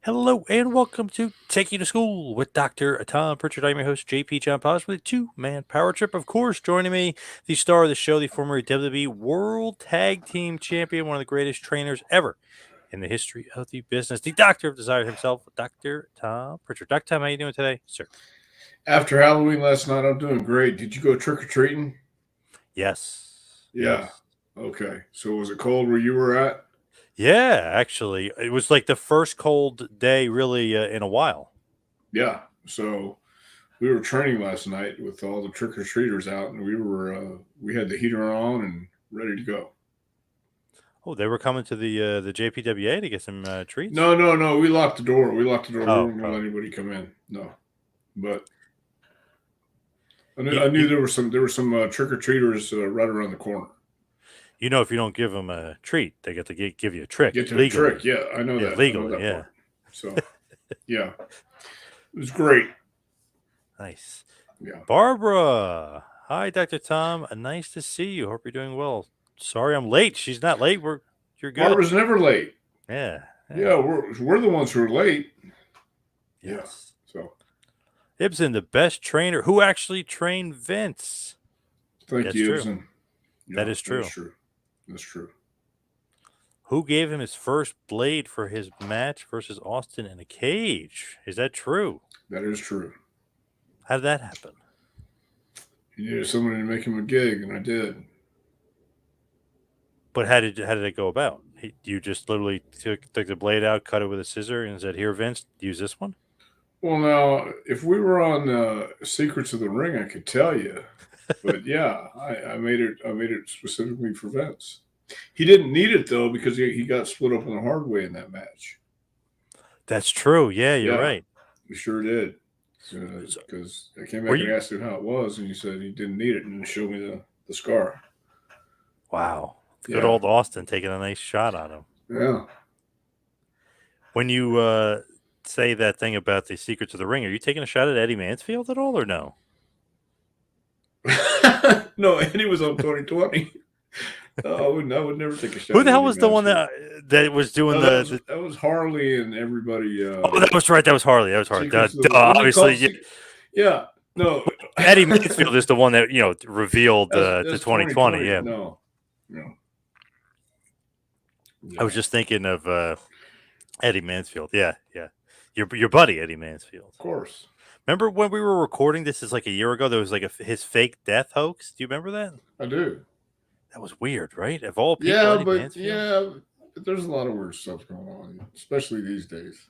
Hello and welcome to Take You to School with Dr. Tom Prichard. I'm your host, JP John Paz, with a two-man power trip. Of course, joining me, the star of the show, the former WWE World Tag Team Champion, one of the greatest trainers ever in the history of the business, the Doctor of Desire himself, Dr. Tom Prichard. Dr. Tom, how you doing today, sir? After Halloween last night, I'm doing great. Did you go trick or treating? Yes, Yeah. yes. Okay. So was it cold where you were at? Yeah, actually, it was like the first cold day really in a while. Yeah. So we were training last night with all the trick or treaters out, and we had the heater on and ready to go. Oh, they were coming to the JPWA to get some treats? No, no, no. We locked the door. We locked the door. We Oh, weren't going to oh. let anybody come in. No. But You, I knew you, there were some trick or treaters right around the corner. You know, if you don't give them a treat, they get to give you a trick Get to the trick. legally. Yeah, I know Yeah, that. I know legally. that Yeah, part. So yeah, it was great. nice. Yeah. Barbara, hi, Dr. Tom. Nice to see you. Hope you're doing well. Sorry, I'm late. She's not late. You're good. Barbara's never late. Yeah, yeah, Yeah, we're the ones who are late. Yeah. yes. So Ibsen, the best trainer who actually trained Vince. thank That's you, true. Ibsen. That Yeah, is that is true. true. That's true. Who gave him his first blade for his match versus Austin in a cage? Is that true? That is true. How did that happen? He needed somebody to make him a gig, and I did. But how did it go about? You just literally took the blade out, cut it with a scissor, and said, "Here, Vince, use this one." Well, now, if we were on Secrets of the Ring, I could tell you. But yeah, I made it. I made it specifically for Vince. He didn't need it though because he got split open the hard way in that match. That's true. Yeah, you're Yeah, right. we sure did. So, Because I came were back and you? asked him how it was, and he said he didn't need it, and he showed me the scar. Wow, good Yeah, old Austin taking a nice shot on him. yeah. When you say that thing about the secrets of the ring, are you taking a shot at Eddie Mansfield at all, or no? No, Eddie was on 2020. No, I would never take a shot Who at the hell Eddie was the one Mansfield. that was doing No, the? that was Harley and everybody. Oh, that was right. That was Harley. That was Harley. Secrets of the What do you call Obviously, it? yeah. Yeah, no, Eddie Mansfield is the one that revealed the that's 2020. 2020. Yeah, No, no, I was yeah, just thinking of Eddie Mansfield. Yeah, yeah. Your buddy Eddie Mansfield. of course Remember when we were recording this? Is like a year ago. There was like his fake death hoax. Do you remember that? I do. That was weird, right? Of all people, Yeah, Eddie but Mansfield. yeah, but there's a lot of weird stuff going on, especially these days.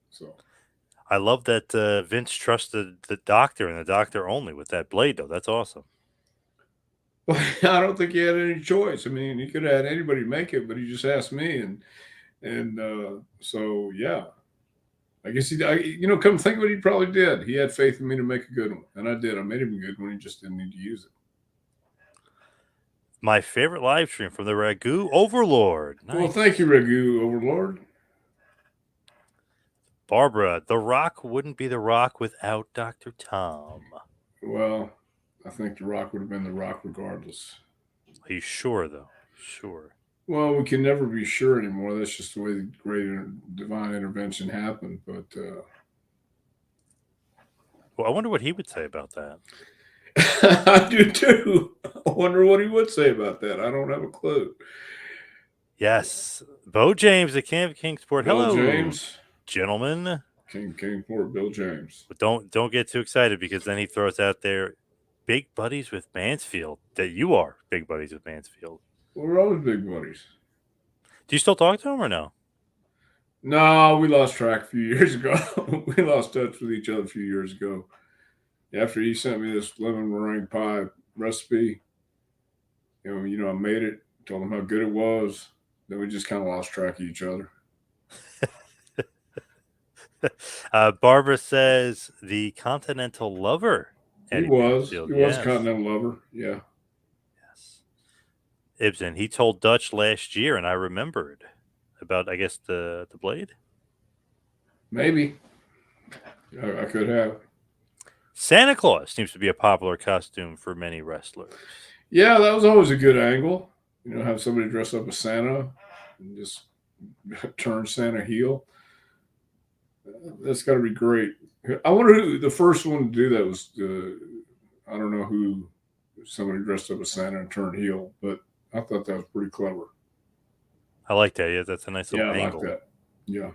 So I love that Vince trusted the doctor and the doctor only with that blade, though. That's awesome. well, I don't think he had any choice. I mean, he could have had anybody make it, but he just asked me, and so yeah, I guess come to think of it, he probably did. He had faith in me to make a good one, and I did. I made him a good one. He just didn't need to use it. My favorite live stream from the Ragu Overlord. Well, thank Nice. you, Ragu Overlord. Barbara, The Rock wouldn't be The Rock without Dr. Tom. Well, I think The Rock would have been The Rock regardless. Are you sure, though? Sure. Well, we can never be sure anymore. That's just the way the great divine intervention happened. But Well, I wonder what he would say about that. I do too. I wonder what he would say about that. I don't have a clue. Yes. Bo James, the King of Kingsport. Bill Hello, James, gentlemen. King Port, Bill James. But don't get too excited because then he throws out there big buddies with Mansfield. That you are big buddies with Mansfield. Well, we're always big buddies. Do you still talk to him or no? No, we lost track a few years ago. We lost touch with each other a few years ago. After he sent me this lemon meringue pie recipe, I made it. Told him how good it was. Then we just kind of lost track of each other. Barbara says the Continental Lover, He Eddie was. Mansfield. He was a Yes. continental lover. Yeah. Yes. Ibsen, he told Dutch last year, and I remembered about, I guess, the blade. Maybe. I could have. Santa Claus seems to be a popular costume for many wrestlers. Yeah, that was always a good angle. Have somebody dress up as Santa and just turn Santa heel. That's got to be great. I wonder who the first one to do that was. I don't know who. Somebody dressed up as Santa and turned heel, but I thought that was pretty clever. I like that. Yeah, that's a nice Yeah, little I like angle. that. Yeah.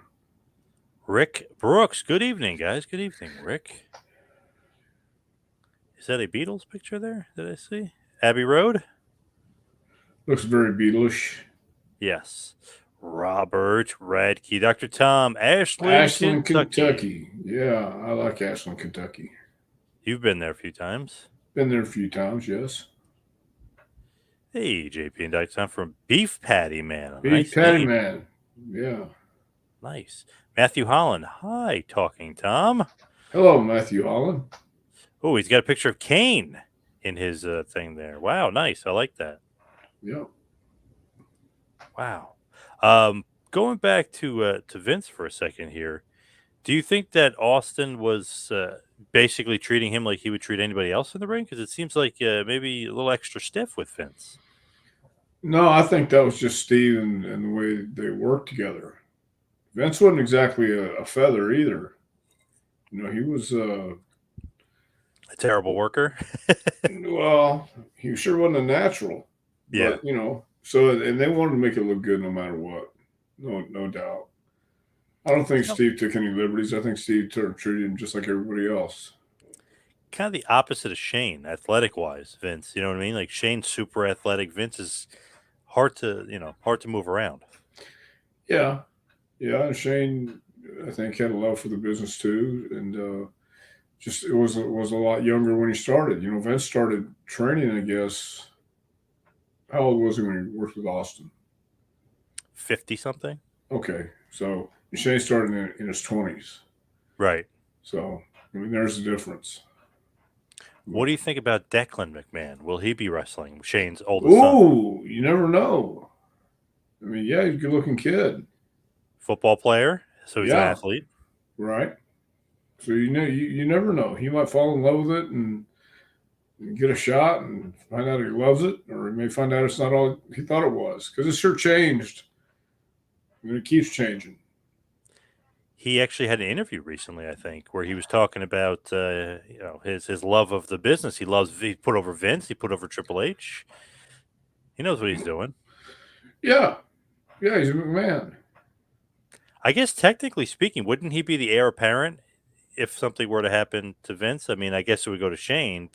Rick Brooks. Good evening, guys. Good evening, Rick. Is that a Beatles picture there that I see? Abbey Road? Looks very Beatlish. Yes. Robert Radke. Dr. Tom, Ashland, Ashland, Kentucky. Kentucky. Yeah, I like Ashland, Kentucky. You've been there a few times. Been there a few times, yes. Hey, JP and Dr. Tom from Beef Patty Man. A Big nice Patty name. Man. Yeah. Nice. Matthew Holland. Hi, Talking Tom. Hello, Matthew Holland. Oh, he's got a picture of Kane in his thing there. Wow, nice. I like that. Yeah. Wow. Going back to Vince for a second here. Do you think that Austin was basically treating him like he would treat anybody else in the ring? Because it seems like maybe a little extra stiff with Vince. No, I think that was just Steve and the way they worked together. Vince wasn't exactly a feather either. He was A terrible worker. well, he sure wasn't a natural. Yeah. But so and they wanted to make it look good no matter what. No doubt. I don't think Steve took any liberties. I think Steve treated him just like everybody else. Kind of the opposite of Shane, athletic wise, Vince. You know what I mean? Like Shane's super athletic. Vince is hard to move around. Yeah. Yeah. And Shane, I think, had a love for the business too. And just it was a lot younger when he started. Vince started training, I guess. How old was he when he worked with Austin? 50 something. Okay. So Shane started in his 20s. Right. So, there's the difference. What do you think about Declan McMahon? Will he be wrestling Shane's oldest son? Ooh, you never know. Yeah, he's a good looking kid. Football player, so he's an athlete. Right. So you never know. He might fall in love with it and get a shot and find out he loves it, or he may find out it's not all he thought it was. Because it sure changed. It keeps changing. He actually had an interview recently, I think, where he was talking about his love of the business. He put over Vince, he put over Triple H. He knows what he's doing. Yeah. Yeah, he's a McMahon. I guess technically speaking, wouldn't he be the heir apparent if something were to happen to Vince? I mean, I guess it would go to Shane,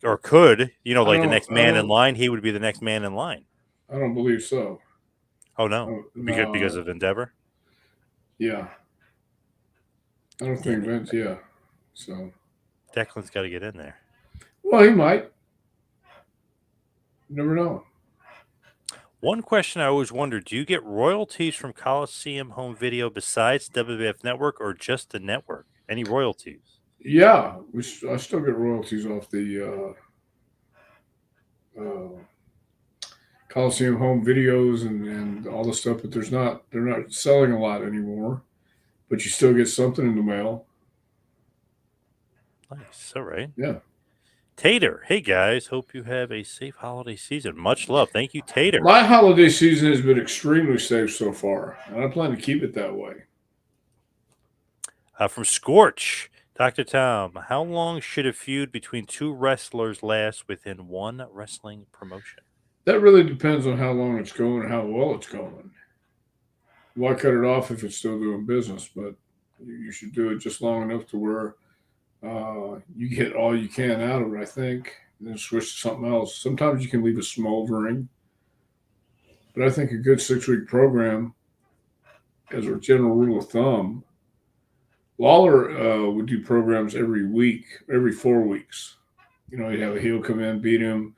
or could, like the next man in line, he would be the next man in line. I don't believe so. Oh no, because of Endeavor. Yeah, I don't think Vince. Yeah, so Declan's got to get in there. Well, he might. You never know. One question I always wondered: do you get royalties from Coliseum Home Video besides WWF Network, or just the network? Any royalties? Yeah, I still get royalties off the Coliseum Home Videos and all the stuff, but they're not selling a lot anymore. But you still get something in the mail. Nice. All right. Yeah. Tater, hey guys, hope you have a safe holiday season. Much love. Thank you, Tater. My holiday season has been extremely safe so far, and I plan to keep it that way. From Scorch, Dr. Tom, how long should a feud between two wrestlers last within one wrestling promotion? That really depends on how long it's going and how well it's going. Why cut it off if it's still doing business? But you should do it just long enough to where you get all you can out of it, I think, and then switch to something else. Sometimes you can leave it smoldering, but I think a good 6-week program, as a general rule of thumb, Lawler would do programs every week, every 4 weeks. He'd have a heel come in, beat him,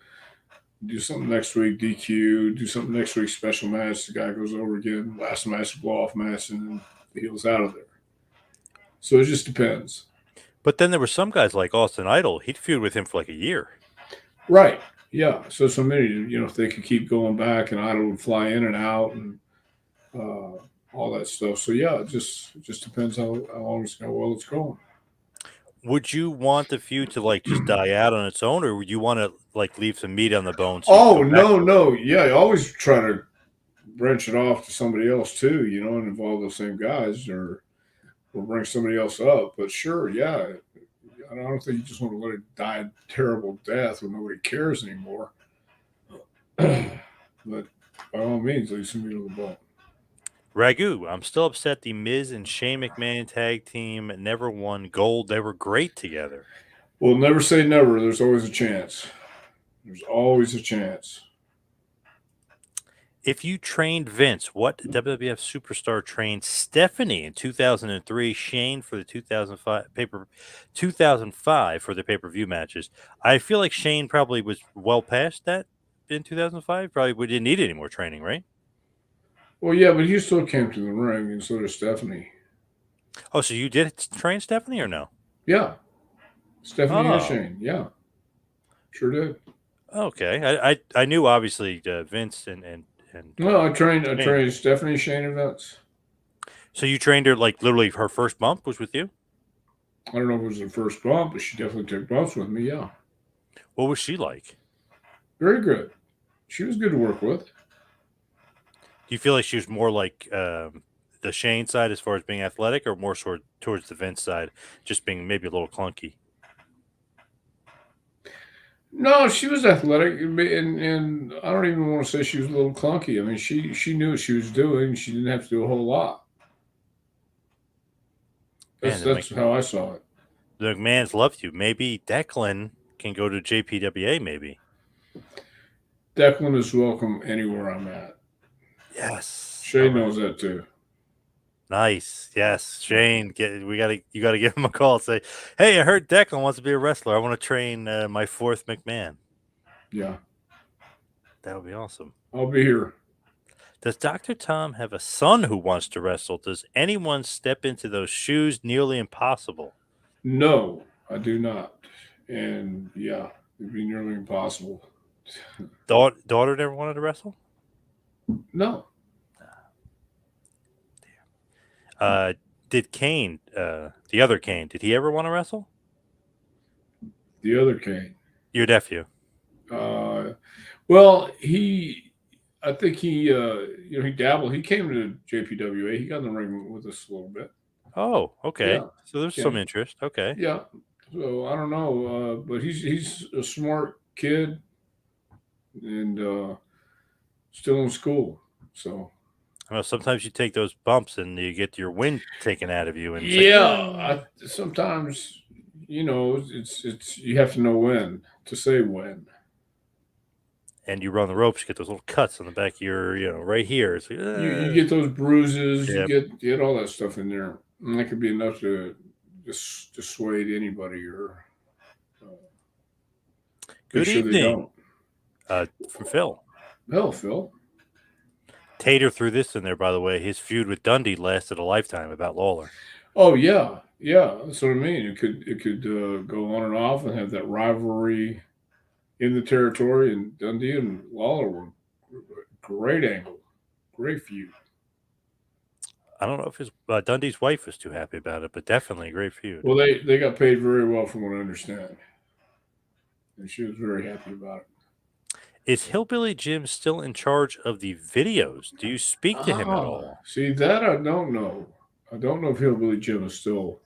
do something next week, DQ, do something next week, special match. The guy goes over again, last match, blow off match, and then the heel's out of there. So it just depends. But then there were some guys like Austin Idol. He'd feud with him for like a year. Right. Yeah. So many, if they could keep going back, and Idol would fly in and out, and all that stuff. So yeah, it just depends how well it's going. Would you want the feud to just die out on its own, or would you want to leave some meat on the bone? So no. Yeah, I always try to branch it off to somebody else too, and involve those same guys, or or bring somebody else up. But sure, yeah, I don't think you just want to let it die a terrible death when nobody cares anymore. But by all means, leave somebody to the ball. Ragu, I'm still upset the Miz and Shane McMahon tag team never won gold. They were great together. Well, never say never. There's always a chance. There's always a chance. If you trained Vince, what WWF superstar trained Stephanie in 2003, Shane for the 2005 for the pay-per-view matches? I feel like Shane probably was well past that in 2005. Probably we didn't need any more training, right? Well, yeah, but he still came to the ring, and so did Stephanie. Oh, so you did train Stephanie or no? Yeah, Stephanie and Oh, Shane. Yeah, sure did. okay. I knew obviously Vince and No, I trained. I Shane. trained Stephanie, Shane, and Vince. So you trained her like literally her first bump was with you? I don't know if it was the first bump, but she definitely took bumps with me. Yeah, What was she like? very good. She was good to work with. Do you feel like she was more like the Shane side as far as being athletic, or more towards the Vince side, just being maybe a little clunky? No, she was athletic, and I don't even want to say she was a little clunky. I mean, she knew what she was doing. She didn't have to do a whole lot. Man, That's how I saw it. the McMahons loved you. Maybe Declan can go to JPWA. Maybe. Declan is welcome anywhere I'm at. Yes. Shay All right. knows that too. Nice. Yes, Shane. You gotta give him a call and say, "Hey, I heard Declan wants to be a wrestler. I want to train my fourth McMahon." Yeah, That would be awesome. I'll be here. Does Dr. Tom have a son who wants to wrestle? Does anyone step into those shoes? Nearly impossible. No, I do not. And yeah, it'd be nearly impossible. Daughter never wanted to wrestle? No, Did Kane, the other Kane, did he ever want to wrestle? the other Kane. Your nephew. Uh, well, I think he dabbled. He came to JPWA. He got in the ring with us a little bit. Oh, okay. Yeah, So there's yeah, some interest. Okay. yeah. So I don't know, but he's a smart kid and still in school. So I know sometimes you take those bumps and you get your wind taken out of you, and it's like, yeah, sometimes it's you have to know when to say when. and you run the ropes, you get those little cuts on the back of your, right here. It's like, You get those bruises, yeah. you get all that stuff in there, and that could be enough to dissuade anybody or make Good sure they evening, don't. from Phil. Hell, Phil. Tater threw this in there, by the way. His feud with Dundee lasted a lifetime about Lawler. Oh yeah, yeah. That's what I mean. It could go on and off and have that rivalry in the territory. And Dundee and Lawler were great angle, great feud. I don't know if his Dundee's wife was too happy about it, but definitely a great feud. Well, they got paid very well, from what I understand, and she was very happy about it. Is Hillbilly Jim still in charge of the videos? Do you speak to him at all? See that I don't know. I don't know if Hillbilly Jim is still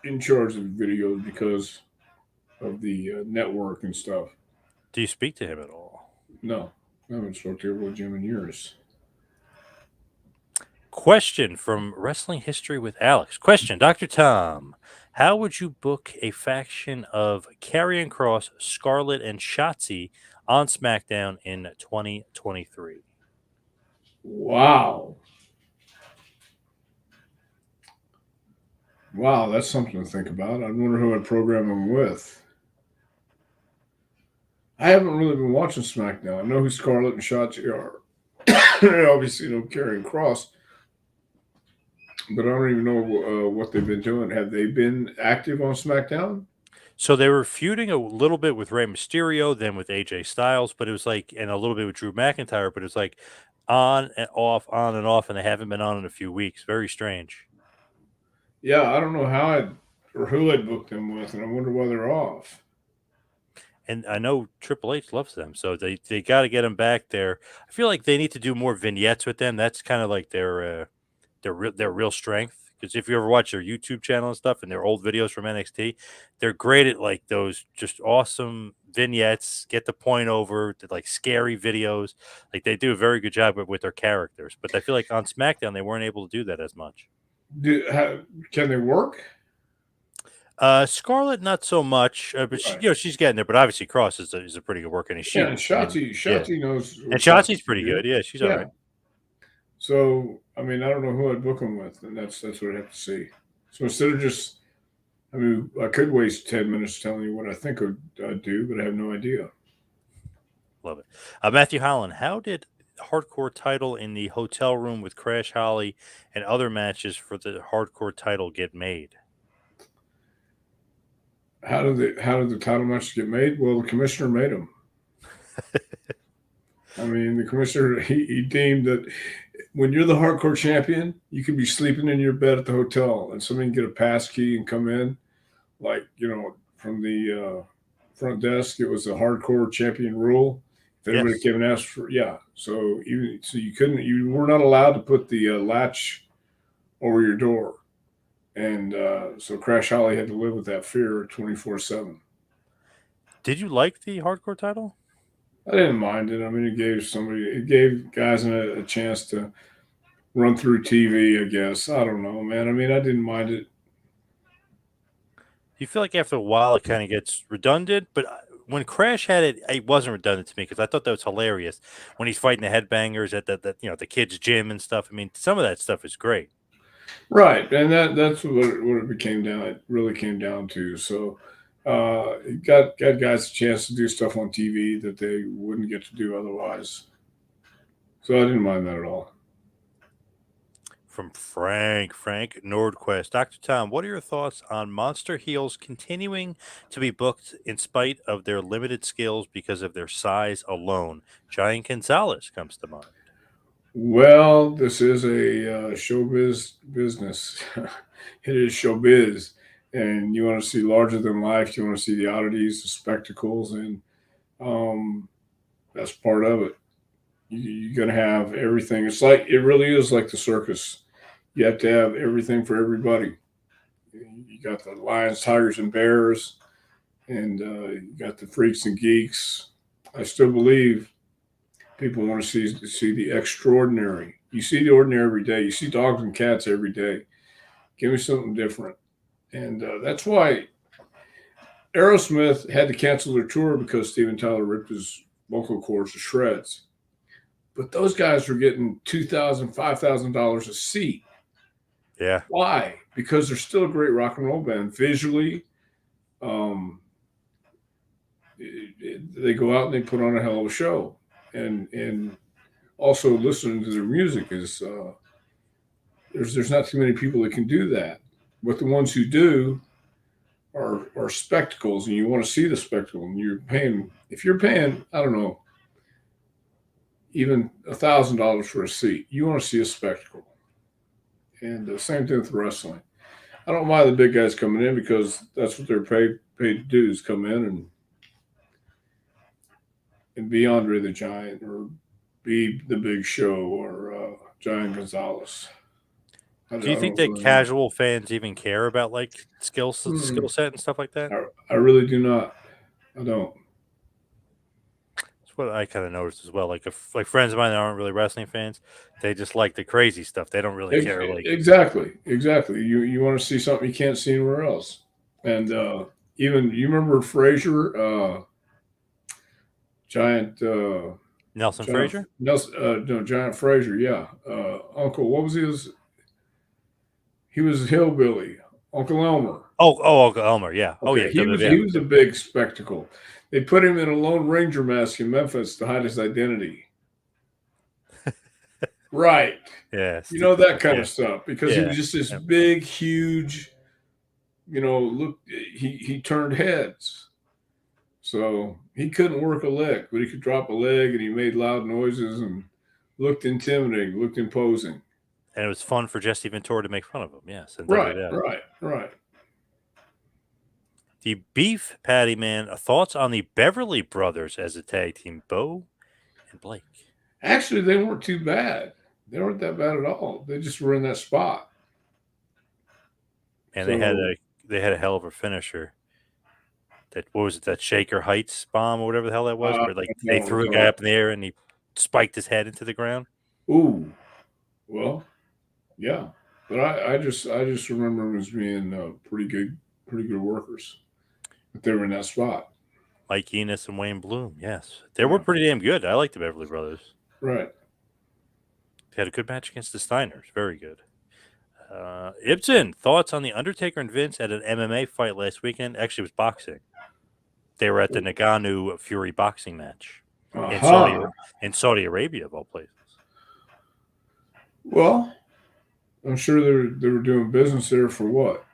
in charge of the videos because of the network and stuff. Do you speak to him at all? No, I haven't spoken to Hillbilly Jim in years. Question from Wrestling History with Alex. Question, Dr. Tom. How would you book a faction of Karrion Kross, Scarlett, and Shotzi on SmackDown in 2023? Wow. Wow, that's something to think about. I wonder who I'd program them with. I haven't really been watching SmackDown. I know who Scarlett and Shotzi are. Obviously, Karrion Kross, but I don't even know what they've been doing. Have they been active on SmackDown? So they were feuding a little bit with Rey Mysterio, then with AJ Styles, but it was like, and a little bit with Drew McIntyre, but it was like on and off, and they haven't been on in a few weeks. Very strange. Yeah, I don't know how or who I'd book them with, and I wonder why they're off. And I know Triple H loves them, so they got to get them back there. I feel like they need to do more vignettes with them. That's kind of like their real strength. Because if you ever watch their YouTube channel and stuff and their old videos from NXT, they're great at like those just awesome vignettes, get the point over, to like scary videos. Like they do a very good job with their characters. But I feel like on SmackDown they weren't able to do that as much. Can they work? Scarlett, not so much, but she, Right. she's getting there. But obviously, Cross is a pretty good worker, and Yeah, and I mean, yeah, Shotzi knows and what Shotzi's Shotzi can pretty do. good. Yeah, she's all Yeah. right. So I mean, I don't know who I'd book them with, and that's what I have to see. So instead of just, I mean, I could waste 10 minutes telling you what I think I'd do, but I have no idea. Love it. Matthew Holland, how did hardcore title in the hotel room with Crash Holly and other matches for the hardcore title get made? How did the title matches get made? Well, the commissioner made them. I mean, the commissioner he deemed that when you're the hardcore champion, you can be sleeping in your bed at the hotel, and somebody can get a pass key and come in, like from the front desk. It was a hardcore champion rule. If everybody Yes. came and asked for, yeah. So you were not allowed to put the latch over your door, and so Crash Holly had to live with that fear 24/7. Did you like the hardcore title? I didn't mind it. I mean, it gave guys a chance to run through TV, I guess. I don't know, man. I mean, I didn't mind it. Do you feel like after a while it kind of gets redundant? But when Crash had it, it wasn't redundant to me because I thought that was hilarious when he's fighting the headbangers at the kids' gym and stuff. I mean, some of that stuff is great. Right, and that's what it became down. It really came down to. So, it got guys a chance to do stuff on TV that they wouldn't get to do otherwise. So I didn't mind that at all. From Frank Nordquist. Dr. Tom, what are your thoughts on monster heels continuing to be booked in spite of their limited skills because of their size alone? Giant Gonzalez comes to mind. Well, this is a showbiz business. It is showbiz, and you want to see larger than life. You want to see the oddities, the spectacles, and um, that's part of it. You're gonna have everything. It really is like the circus. You have to have everything for everybody. You got the lions, tigers, and bears, and you got the freaks and geeks. I still believe people want to see the extraordinary. You see the ordinary every day. You see dogs and cats every day. Give me something different, and that's why Aerosmith had to cancel their tour because Steven Tyler ripped his vocal cords to shreds. But those guys were getting $2,000, $5,000 a seat. Yeah. Why? Because they're still a great rock and roll band. Visually, um, they go out and they put on a hell of a show, and also listening to their music is there's not too many people that can do that. But the ones who do are spectacles, and you want to see the spectacle. And if you're paying, I don't know, even $1,000 for a seat, you want to see a spectacle. And the same thing with wrestling. I don't mind the big guys coming in because that's what they're paid to do, is come in and be Andre the Giant or be the Big Show or Giant Gonzalez. Do you think that casual fans even care about like skill set and stuff like that? I really do not. I don't. That's what I kind of noticed as well. Like if like friends of mine that aren't really wrestling fans, they just like the crazy stuff. They don't really care. Like Exactly. You want to see something you can't see anywhere else. And even you remember Frazier, Giant Nelson Frazier? Nelson, no, Giant Frazier, yeah. Uncle, what was his? He was hillbilly, Uncle Elmer. Uncle Elmer, yeah. Okay, Oh yeah, he was a big spectacle. They put him in a Lone Ranger mask in Memphis to hide his identity. Right. Yeah. You know, that kind of stuff, because he Yeah. was just this big, huge, look, he turned heads. So he couldn't work a lick, but he could drop a leg, and he made loud noises and looked intimidating, looked imposing. And it was fun for Jesse Ventura to make fun of him. Yes. And Right. The Beef Patty Man, thoughts on the Beverly Brothers as a tag team, Bo and Blake? Actually, they weren't too bad. They weren't that bad at all. They just were in that spot. and So they had a hell of a finisher. That what was it? That Shaker Heights bomb or whatever the hell that was, I where like don't they know what threw a it's guy all. up in the air and he spiked his head into the ground. Ooh, well, yeah, but I just remember them as being pretty good workers. But they were in that spot. Mike Enos and Wayne Bloom. Yes, they were Yeah, pretty damn good. I like the Beverly Brothers. right. They had a good match against the Steiners. Very good. Ibsen, thoughts on the Undertaker and Vince at an MMA fight last weekend? Actually, it was boxing. They were at the Nagano Fury boxing match in Aha. Saudi Arabia, of all places. Well, I'm sure they were doing business there for what?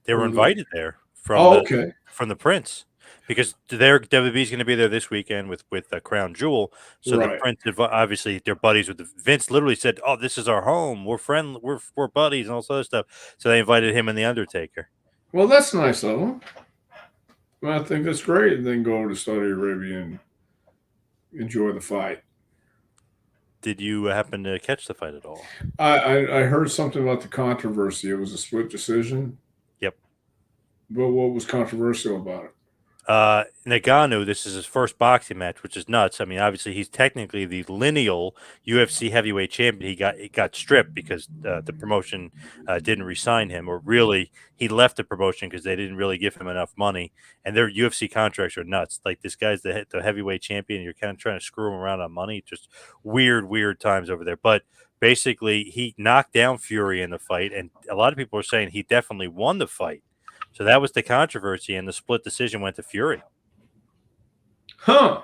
They What were was it? invited there Oh, okay. from the Prince because their WWE's going to be there this weekend with Crown Jewel. So the Right. Prince obviously they're buddies with Vince. Literally said, "Oh, this is our home. We're buddies and all this other stuff." So they invited him and the Undertaker. Well, that's nice of them. Well, I think that's great. And then go over to Saudi Arabia and enjoy the fight. Did you happen to catch the fight at all? I heard something about the controversy. It was a split decision. Yep. But what was controversial about it? Nagano, this is his first boxing match, which is nuts. I mean, obviously, he's technically the lineal UFC heavyweight champion. He got stripped because the promotion didn't re-sign him, or really, he left the promotion because they didn't really give him enough money. And their UFC contracts are nuts. Like this guy's the heavyweight champion. You're kind of trying to screw him around on money. Just weird times over there. But basically, he knocked down Fury in the fight, and a lot of people are saying he definitely won the fight. So that was the controversy, and the split decision went to Fury. Huh.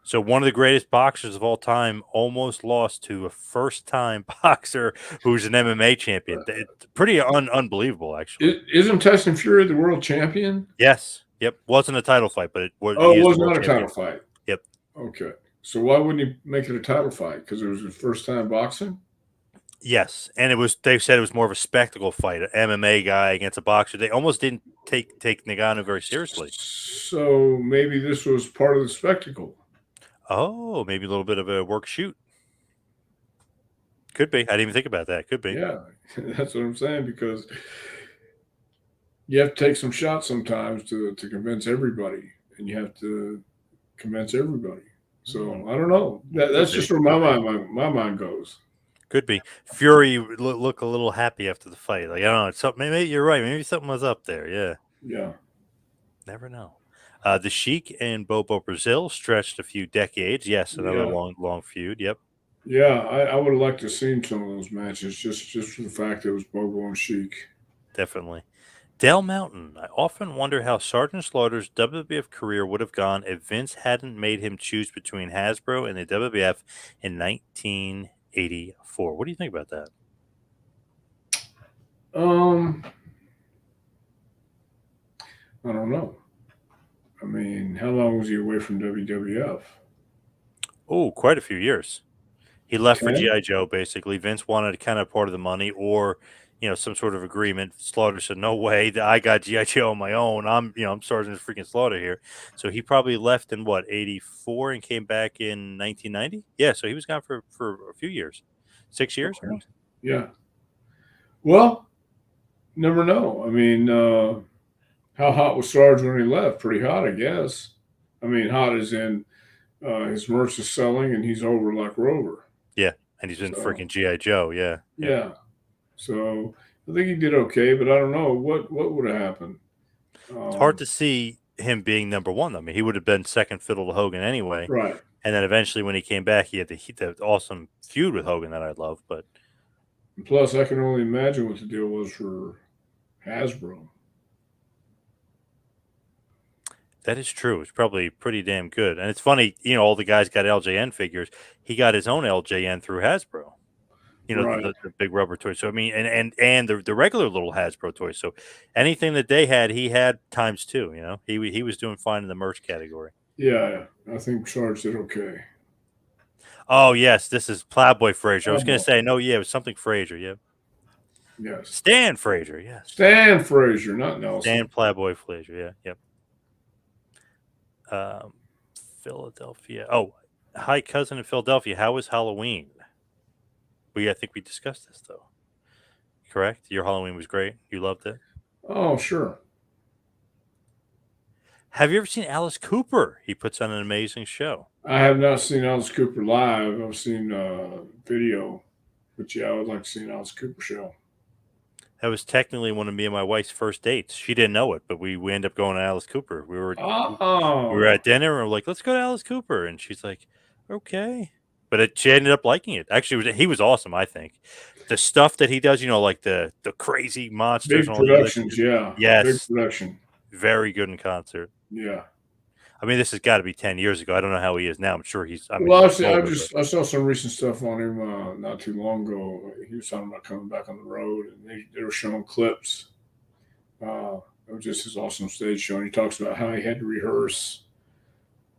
So one of the greatest boxers of all time almost lost to a first-time boxer who's an MMA champion. It's pretty unbelievable, actually. Isn't Tyson Fury the world champion? Yes. Yep. Wasn't a title fight, but Oh, he it is was the world not a title champion. fight. Yep. Okay. So why wouldn't he make it a title fight? Because it was his first time boxing? Yes, and they said it was more of a spectacle fight, an MMA guy against a boxer. They almost didn't take Nagano very seriously. So maybe this was part of the spectacle. Oh, maybe a little bit of a work shoot. Could be. I didn't even think about that. Could be. Yeah, that's what I'm saying, because you have to take some shots sometimes to convince everybody, and you have to convince everybody. So I don't know. That's just where my mind goes. Could be. Fury would look a little happy after the fight. Like, I don't know. It's something, maybe you're right. Maybe something was up there. Yeah. Yeah. Never know. The Sheik and Bobo Brazil stretched a few decades. Yes, another Yeah. long feud. Yep. Yeah, I would have liked to have seen some of those matches, just for the fact that it was Bobo and Sheik. Definitely. Dale Mountain. I often wonder how Sergeant Slaughter's WWF career would have gone if Vince hadn't made him choose between Hasbro and the WWF in 1984. What do you think about that? I don't know. I mean, how long was he away from WWF? Oh, quite a few years. He left for 10? GI Joe. Basically, Vince wanted kind of part of the money, or some sort of agreement. Slaughter said, "No way, I got GI Joe on my own. I'm Sergeant freaking Slaughter here." So he probably left in what 84 and came back in 1990. Yeah, so he was gone for a few years, 6 years Okay. almost. Yeah. Well, never know. I mean, how hot was Sarge when he left? Pretty hot, I guess. I mean, hot as in his merch is selling and he's over like Rover. Yeah, and he's in So freaking GI Joe. Yeah, yep. yeah. So I think he did okay, but I don't know what would have happened. It's hard to see him being number one. I mean, he would have been second fiddle to Hogan anyway. Right. And then eventually, when he came back, he had the awesome feud with Hogan that I love. But And plus, I can only imagine what the deal was for Hasbro. that is true. It's probably pretty damn good. And it's funny, all the guys got LJN figures. He got his own LJN through Hasbro. Right. The big rubber toy. So I mean, and the regular little Hasbro toys. So anything that they had, he had times two. He was doing fine in the merch category. Yeah, I think Sarge did okay. Oh yes, this is Plowboy Frazier. I was going to say no. Yeah, it was something Frazier. Yeah, Yes. Stan Frazier. Yes, Stan Frazier, not Nelson. Stan Plowboy Frazier. Yeah, yep. Philadelphia. Oh, hi cousin in Philadelphia. How was Halloween? I think we discussed this though. correct? Your Halloween was great. You loved it. Oh, sure. Have you ever seen Alice Cooper? He puts on an amazing show. I have not seen Alice Cooper live. I've seen video, but yeah, I would like to see an Alice Cooper show. That was technically one of me and my wife's first dates. She didn't know it, but we ended up going to Alice Cooper. We were at Oh, dinner and we're like, let's go to Alice Cooper, and she's like, okay. But she ended up liking it. Actually, he was awesome. I think the stuff that he does, like the crazy monsters big and all the other productions, shit. yeah, big Yes, production, very good in concert. yeah. I mean, this has got to be 10 years ago. I don't know how he is now. I'm sure he's. I mean, Well, he I looks see. older, but I saw some recent stuff on him not too long ago. He was talking about coming back on the road, and they were showing clips. It was just his awesome stage show, and he talks about how he had to rehearse,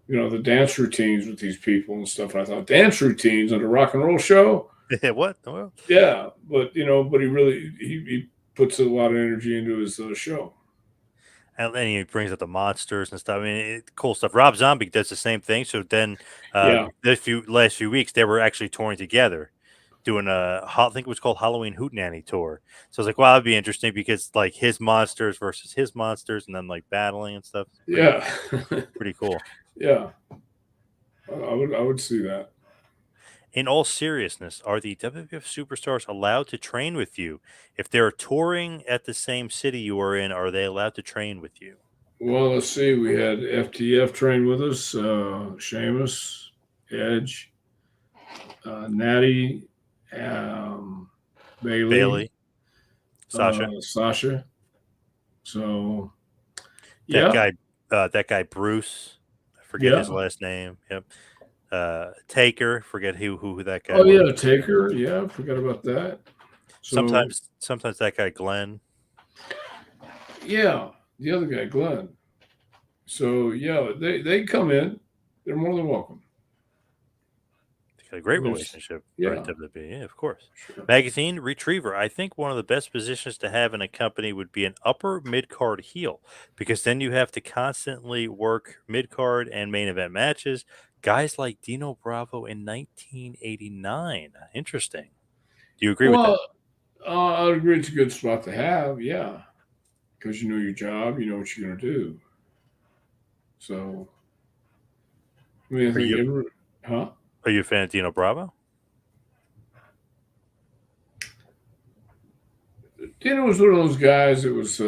the dance routines with these people and stuff. And I thought dance routines on a rock and roll show, what? Well, yeah, but but he really he puts a lot of energy into his show. and then he brings up the monsters and stuff. I mean, cool stuff. Rob Zombie does the same thing. So then, Yeah, the last few weeks, they were actually touring together, doing I think it was called Halloween Hootenanny tour. So I was like, wow, that'd be interesting because like his monsters versus his monsters, and then like battling and stuff. It's yeah, pretty cool. yeah. I would see that. In all seriousness, are the WWF superstars allowed to train with you? If they're touring at the same city you are in, are they allowed to train with you? Well, let's see. We had FTF train with us, Sheamus, Edge, Natty, um, Bailey, Bailey, Sasha, Sasha. So that yeah, guy, that guy Bruce. I forget his yeah. last name. Yep. Taker. Forget who that guy Oh was. yeah, Taker. Yeah, forgot about that. So Sometimes that guy Glenn. yeah, the other guy, Glenn. So yeah, they come in. They're more than welcome. They got a great There's relationship, right? yeah, WWE, yeah, of course. sure. Magazine Retriever. I think one of the best positions to have in a company would be an upper mid card heel because then you have to constantly work mid card and main event matches. Guys like Dino Bravo in 1989. Interesting. Do you agree with Well, that? I'd agree it's a good spot to have. Yeah, because you know your job, you know what you're gonna do. So I mean, I Are think you huh? are you a fan of Dino Bravo? Dana was one of those guys that was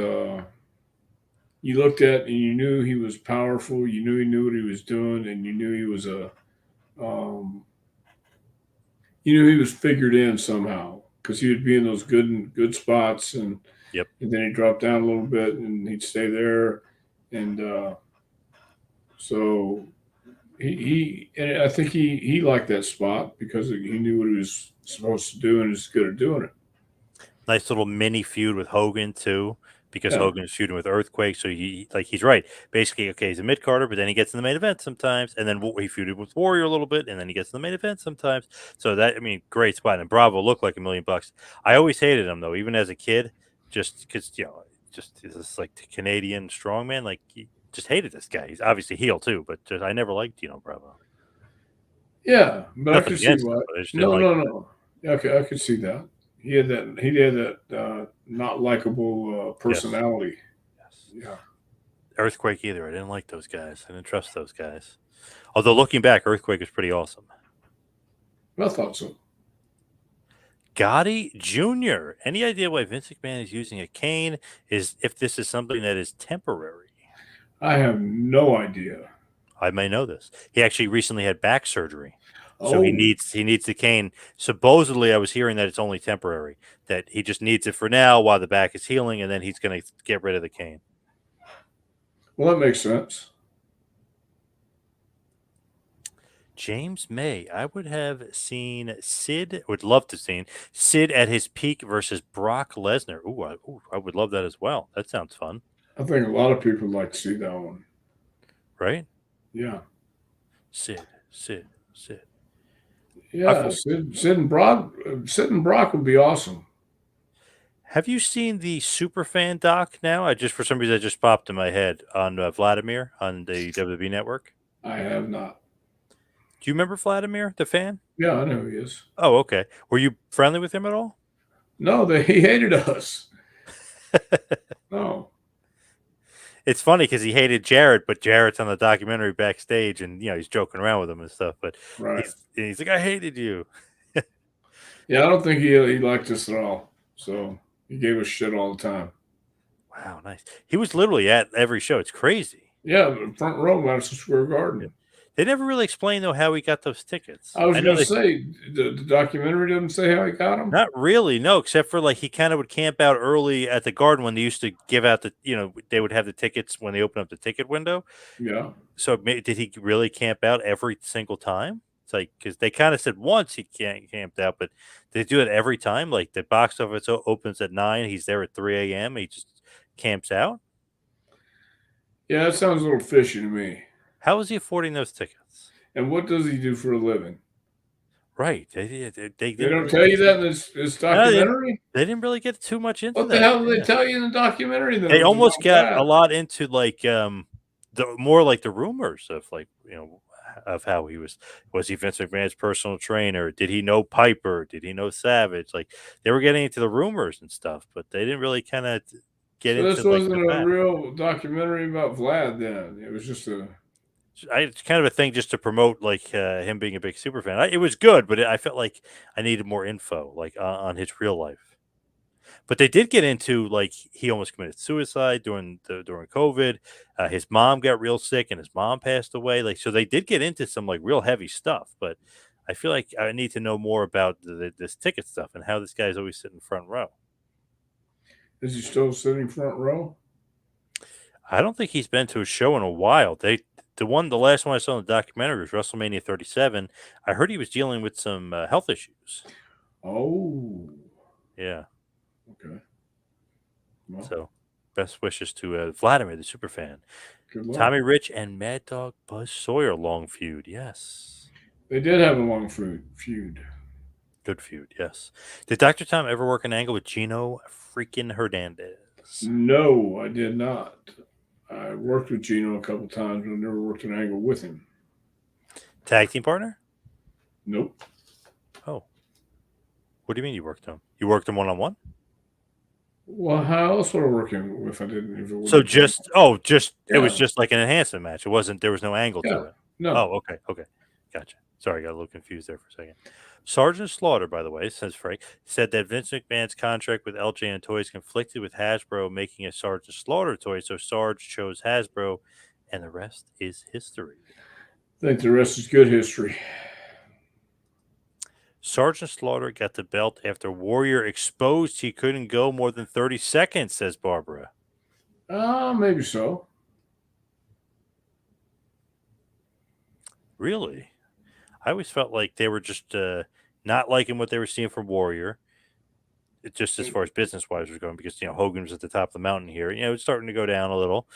you looked at and you knew he was powerful. You knew he knew what he was doing, and you knew he was um, you knew he was figured in somehow because he would be in those good spots, Yep. and then he'd drop down a little bit and he'd stay there, and so and I think he liked that spot because he knew what he was supposed to do and was good at doing it. Nice little mini feud with Hogan too, because Yeah, Hogan is feuding with Earthquake. So he's right. Basically, okay, he's a mid carder, but then he gets in the main event sometimes, and then he feuded with Warrior a little bit, and then he gets in the main event sometimes. So great spot. And Bravo looked like $1,000,000. I always hated him though, even as a kid, just because just this like the Canadian strongman. Like just hated this guy. He's obviously heel too, but I never liked Bravo. yeah, but I Nothing could see against him, why. but I just didn't No, like no, him. no. Yeah, okay, I could see that. He had that not likable Yes. personality. Yes. Yeah, Earthquake either. I didn't like those guys. I didn't trust those guys. Although looking back, Earthquake is pretty awesome. I thought so. Gotti Jr. Any idea why Vince McMahon is using a cane? Is if this is something that is temporary? I have no idea. I may know this. He actually recently had back surgery, so he Oh, needs the cane. Supposedly, I was hearing that it's only temporary. That he just needs it for now while the back is healing, and then he's going to get rid of the cane. well, that makes sense. James May. I would have seen Sid. Would love to seen Sid at his peak versus Brock Lesnar. I would love that as well. That sounds fun, I think a lot of people would like to see that one. right? Yeah, Sid. I've, yeah. Sid and Brock would be awesome. have you seen the Superfan doc now? I just for some reason that just popped in my head on Vladimir on the WWE network. I have not. Do you remember Vladimir, the fan? Yeah, I know who he is. Oh, okay. Were you friendly with him at all? No, he hated us. No. It's funny because he hated Jarrett, but Jarrett's on the documentary backstage, and he's joking around with him and stuff. But Right. he's like, I hated you. Yeah, I don't think he liked us at all. So he gave us shit all the time. Wow, nice. He was literally at every show. It's crazy. Yeah, the front row, Madison Square Garden. They never really explained though how he got those tickets. I was I know going to say the documentary doesn't say how he got them. not really, no, except for like he kind of would camp out early at the Garden when they used to give out they would have the tickets when they open up the ticket window. Yeah. So did he really camp out every single time? It's like because they kind of said once he can't camped out, but they do it every time. Like the box office opens at 9, he's there at 3 a.m. He just camps out. Yeah, that sounds a little fishy to me. How is he affording those tickets? And what does he do for a living? Right, they They didn't don't really tell get you that in this no, documentary? they didn't really get too much into What the that. hell did they Yeah. tell you in the documentary then? They It was almost about got a that. lot into like the more like the rumors of like of how was he Vince McMahon's personal trainer? Did he know Piper? Did he know Savage? Like they were getting into the rumors and stuff, but they didn't really kind of get So this into like wasn't the a fact. real documentary about Vlad then. It was just a It's kind of a thing just to promote like him being a big super fan. It was good, but I felt like I needed more info like on his real life. But they did get into like he almost committed suicide during COVID. His mom got real sick and his mom passed away. Like so, they did get into some like real heavy stuff. But I feel like I need to know more about this ticket stuff and how this guy's always sitting front row. is he still sitting front row? I don't think he's been to a show in a while. The last one I saw in the documentary was WrestleMania 37. I heard he was dealing with some health issues. Oh. Yeah. Okay. Well, So, best wishes to Vladimir, the super fan. good luck. Tommy Rich and Mad Dog Buzz Sawyer long feud. Yes. They did have a long feud. Good feud. Yes. Did Dr. Tom ever work an angle with Gino freaking Hernandez? No, I did not. I worked with Gino a couple times, but I never worked an angle with him. Tag team partner? Nope. Oh. What do you mean you worked him? You worked him one on one? Well, how else would I work him if I didn't? If it So wasn't it was yeah, just like an enhancement match. There was no angle yeah, to it. no. Oh, okay. Gotcha. Sorry, I got a little confused there for a second. Sergeant Slaughter, by the way, says Frank, said that Vince McMahon's contract with LJ and Toys conflicted with Hasbro making a Sergeant Slaughter toy, so Sarge chose Hasbro, and the rest is history. I think the rest is good history. Sergeant Slaughter got the belt after Warrior exposed he couldn't go more than 30 seconds, says Barbara. Maybe so. Really? I always felt like they were just not liking what they were seeing from Warrior. Just as far as business wise was going, because Hogan was at the top of the mountain here. It's starting to go down a little.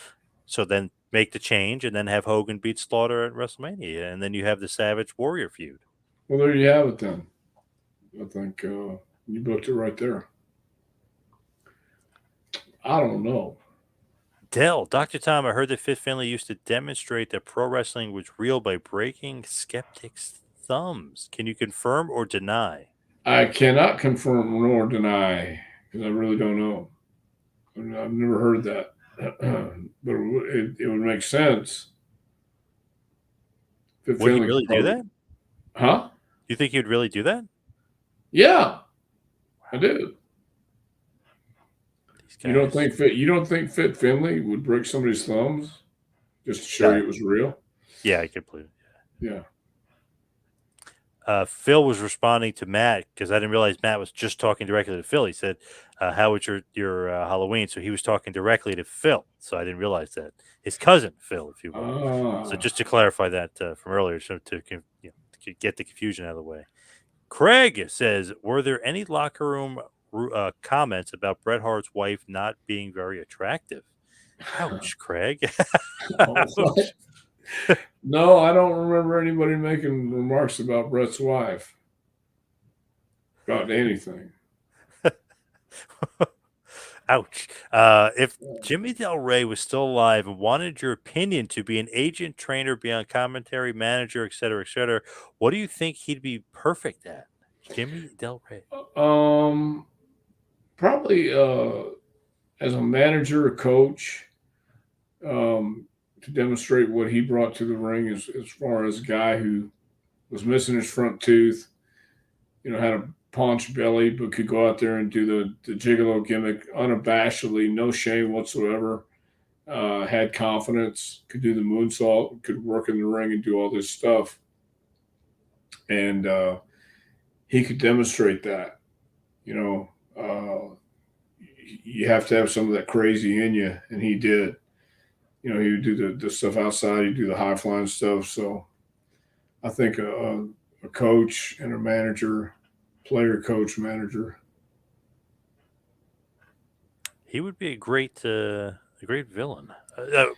So then make the change and then have Hogan beat Slaughter at WrestleMania, and then you have the Savage Warrior feud. Well, there you have it then. I think you booked it right there. I don't know. Dr. Tom, I heard that Fit Finley used to demonstrate that pro wrestling was real by breaking skeptics' thumbs. Can you confirm or deny? I cannot confirm nor deny because I really don't know. I've never heard that, but it would make sense. Fit Would he Finley really do probably, that? huh? You think he would really do that? Yeah, I do. These guys. You don't think Fit Finley would break somebody's thumbs just to show No. you it was real? Yeah, I could believe it. Yeah. Phil was responding to Matt because I didn't realize Matt was just talking directly to Phil. He said, "How was your Halloween?" So he was talking directly to Phil. So I didn't realize that his cousin Phil, if you will. So Ah, just to clarify that from earlier, so to get the confusion out of the way. Craig says, "Were there any locker room comments about Bret Hart's wife not being very attractive?" Ouch, Craig. what? No, I don't remember anybody making remarks about Brett's wife about anything. Ouch. If Jimmy Del Rey was still alive and wanted your opinion to be an agent, trainer, be on commentary, manager, et cetera, what do you think he'd be perfect at? Jimmy Del Rey. Um, Probably as a manager, a coach, to demonstrate what he brought to the ring as far as a guy who was missing his front tooth, had a paunch belly, but could go out there and do the gigolo gimmick unabashedly, no shame whatsoever. Had confidence, could do the moonsault, could work in the ring and do all this stuff. And he could demonstrate that. You know, you have to have some of that crazy in you, and he did. He would do the stuff outside, he'd do the high flying stuff. So I think a coach and a manager, player, coach, manager. He would be a great villain.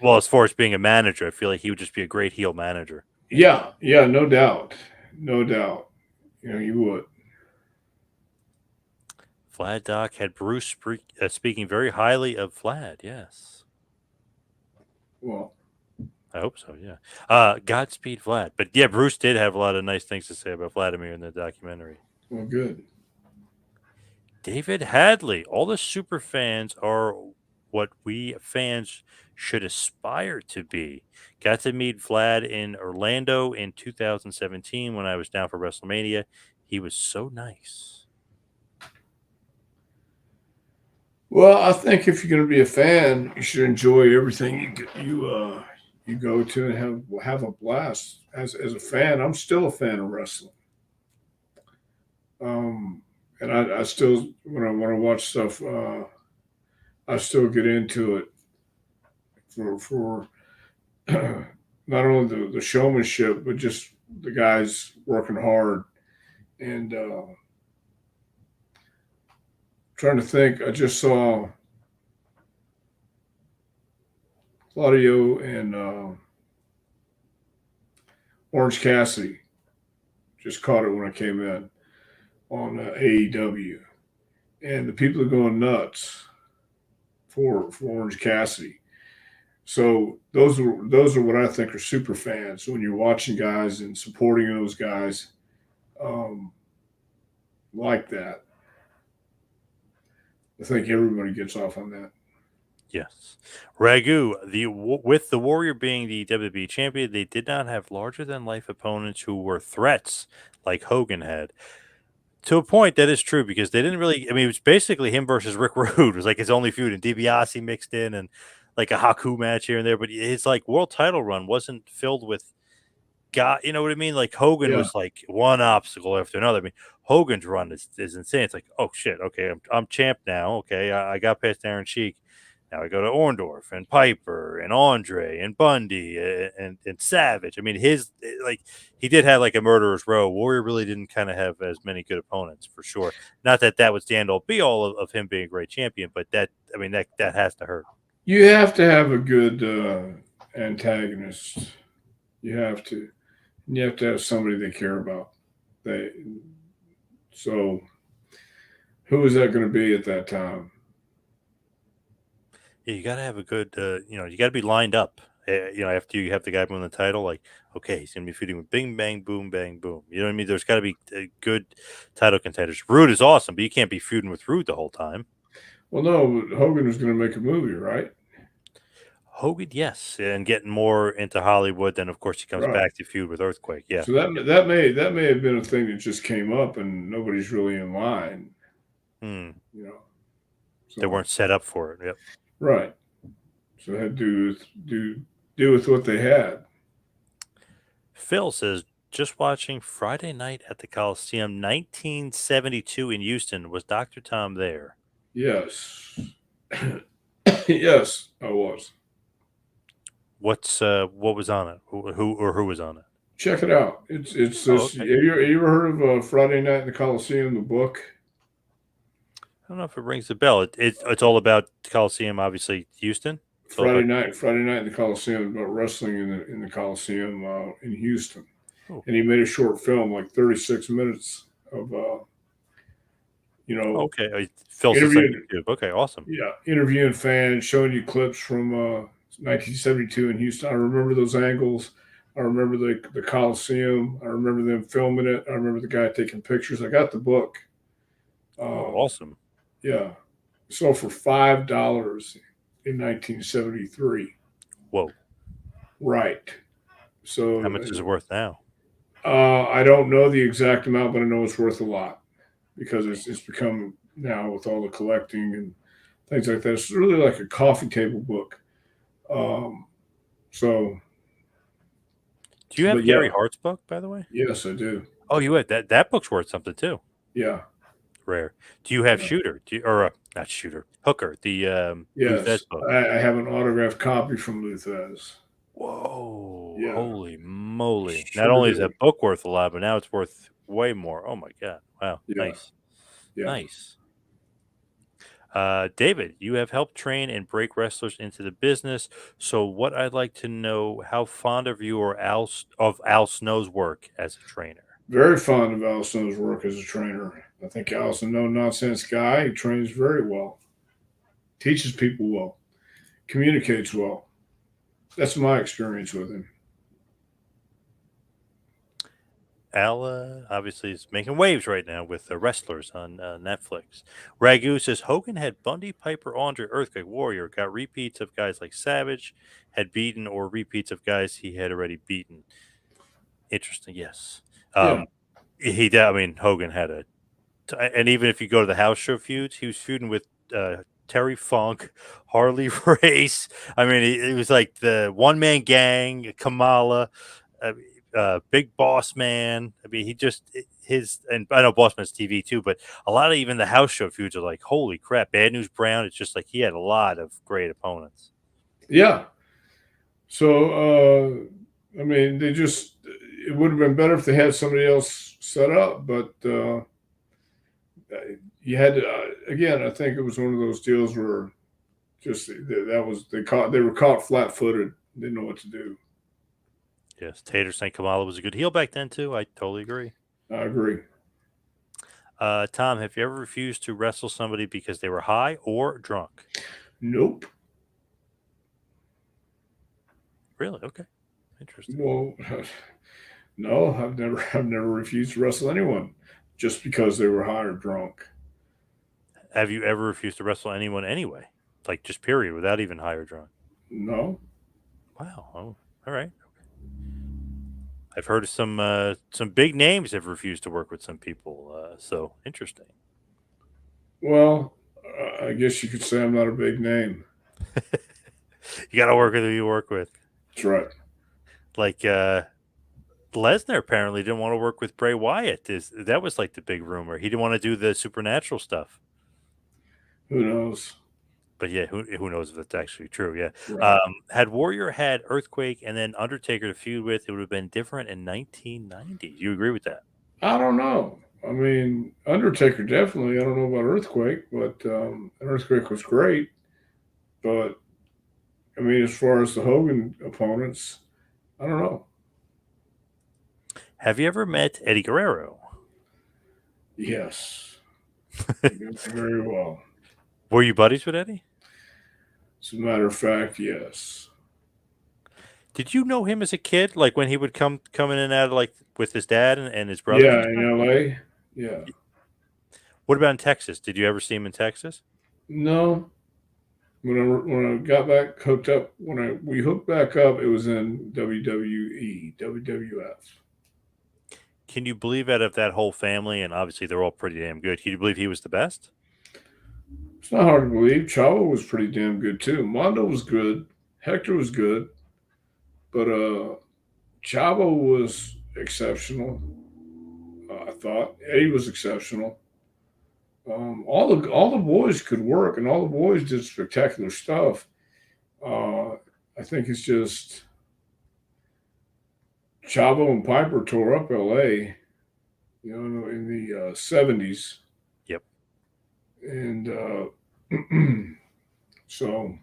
Well, as far as being a manager, I feel like he would just be a great heel manager. Yeah, yeah, no doubt. No doubt. You would. Vlad Doc had Bruce speaking very highly of Vlad. Yes. Well, I hope so, yeah. Godspeed, Vlad. But yeah, Bruce did have a lot of nice things to say about Vladimir in the documentary. well, good. David Hadley. All the super fans are what we fans should aspire to be. Got to meet Vlad in Orlando in 2017 when I was down for WrestleMania. He was so nice. Well, I think if you're going to be a fan, you should enjoy everything you go to and have a blast. As a fan, I'm still a fan of wrestling. And I still when I watch stuff, I still get into it for not only the showmanship, but just the guys working hard. And trying to think, I just saw Claudio and Orange Cassidy. Just caught it when I came in on AEW, and the people are going nuts for Orange Cassidy. So those are what I think are super fans. When you're watching guys and supporting those guys, um, like that, I think everybody gets off on that. Yes. Ragu, with the Warrior being the WWE champion, they did not have larger than life opponents who were threats like Hogan had. To a point, that is true because they didn't really. I mean, it was basically him versus Rick Rude. It was like his only feud, and DiBiase mixed in, and like a Haku match here and there. But his like world title run wasn't filled with God. You know what I mean? Like Hogan Yeah, was like one obstacle after another. I mean, Hogan's run is insane. It's like, oh shit, okay, I'm champ now. Okay, I got past Aaron Sheik. Now I go to Orndorff and Piper and Andre and Bundy and Savage. I mean, like he did have like a murderer's row. Warrior really didn't kind of have as many good opponents for sure. Not that that was the end all be all of him being a great champion, but that I mean that has to hurt. you have to have a good antagonist. You have to. You have to have somebody they care about. They so who is that going to be at that time? Yeah, you got to have a good, you got to be lined up. After you have the guy win the title, like, okay, he's going to be feuding with Bing, Bang, Boom, Bang, Boom. You know what I mean? There's got to be good title contenders. Rude is awesome, but you can't be feuding with Rude the whole time. Well, no, Hogan was going to make a movie, right? Hogan, yes, and getting more into Hollywood. Then, of course, he comes Right. back to feud with Earthquake. Yeah, So that may have been a thing that just came up and nobody's really in line, hmm. you know. They So weren't set up for it. Yep. right. So it had to do with what they had. Phil says, just watching Friday Night at the Coliseum, 1972 in Houston. Was Dr. Tom there? Yes. Yes, I was. What was on it? Who was on it? Check it out. It's Oh, this. okay. You ever heard of Friday Night in the Coliseum, the book? I don't know if it rings a bell. It's all about Coliseum, obviously Houston. It's all about Friday Night in the Coliseum, about wrestling in the Coliseum in Houston. oh, And he made a short film, like 36 minutes of okay. Phil's just on interviewing, YouTube. Okay, awesome. yeah, interviewing fans, showing you clips from 1972 in Houston. I remember those angles. I remember the Coliseum. I remember them filming it. I remember the guy taking pictures. I got the book. Oh, Um, awesome. yeah, Sold for $5 in 1973. Whoa. Right. How So much is it worth now? I don't know the exact amount, but I know it's worth a lot because it's become now with all the collecting and things like that. It's really like a coffee table book. Um, so, Do you have but yeah, Gary Hart's book, by the way? yes, I do. Oh, you had that. That book's worth something too. Yeah, Rare. Do you have yeah, Shooter? Do you, or not Shooter, Hooker, the Luthez yes. book? I have an autographed copy from Luthez. Whoa, Yeah, holy moly. Not sure only is do. that book worth a lot, but now it's worth way more. Oh my God. Wow. Yeah, Nice. yeah. Nice. David, you have helped train and break wrestlers into the business. So, what I'd like to know, how fond of you or of Al Snow's work as a trainer? Very fond of Allison's work as a trainer. I think Allison, no nonsense guy. He trains very well, teaches people well, communicates well. That's my experience with him. Al obviously is making waves right now with the wrestlers on Netflix. Ragu says Hogan had Bundy, Piper, Andre, Earthquake, Warrior, got repeats of guys like Savage, had beaten, or repeats of guys he had already beaten. Interesting, yes. Yeah, I mean, Hogan had and even if you go to the house show feuds, he was feuding with Terry Funk, Harley Race. I mean, it was like the one man gang, Kamala, uh, Big Boss Man. I mean, and I know Boss Man's TV too, but a lot of even the house show feuds are like, holy crap, Bad News Brown. It's just like he had a lot of great opponents. yeah. So, I mean, it would have been better if they had somebody else set up, but you had to, again, I think it was one of those deals where just that was, they were caught flat footed, didn't know what to do. Yes, Tater St. Kamala was a good heel back then too. I totally agree. I agree. Tom, have you ever refused to wrestle somebody because they were high or drunk? Nope. Really? Okay. Interesting. Well, no, I've never refused to wrestle anyone just because they were high or drunk. Have you ever refused to wrestle anyone anyway? Like just period, without even high or drunk? No. Wow. Oh, all right. I've heard of some big names have refused to work with some people. So interesting. Well, I guess you could say I'm not a big name. You got to work with who you work with. That's right. Like Lesnar apparently didn't want to work with Bray Wyatt. That was like the big rumor. He didn't want to do the supernatural stuff. Who knows? But yeah, who knows if that's actually true? Yeah. Right. Had Warrior had Earthquake and then Undertaker to feud with, it would have been different in 1990. Do you agree with that? I don't know. I mean, Undertaker definitely. I don't know about Earthquake, but Earthquake was great. But I mean, as far as the Hogan opponents, I don't know. Have you ever met Eddie Guerrero? Yes, very well. Were you buddies with Eddie? As a matter of fact, yes. Did you know him as a kid? Like when he would come in and out of like with his dad and his brothers Yeah, and in stuff? L.A. Yeah. What about in Texas? Did you ever see him in Texas? No, when I got back hooked up, we hooked back up, it was in WWE, WWF. Can you believe out of that whole family, and obviously they're all pretty damn good, can you believe he was the best? It's not hard to believe. Chavo was pretty damn good too. Mondo was good. Hector was good, but Chavo was exceptional. I thought Eddie was exceptional. All the boys could work, and all the boys did spectacular stuff. I think it's just Chavo and Piper tore up L.A. In the '70s, Yep. and so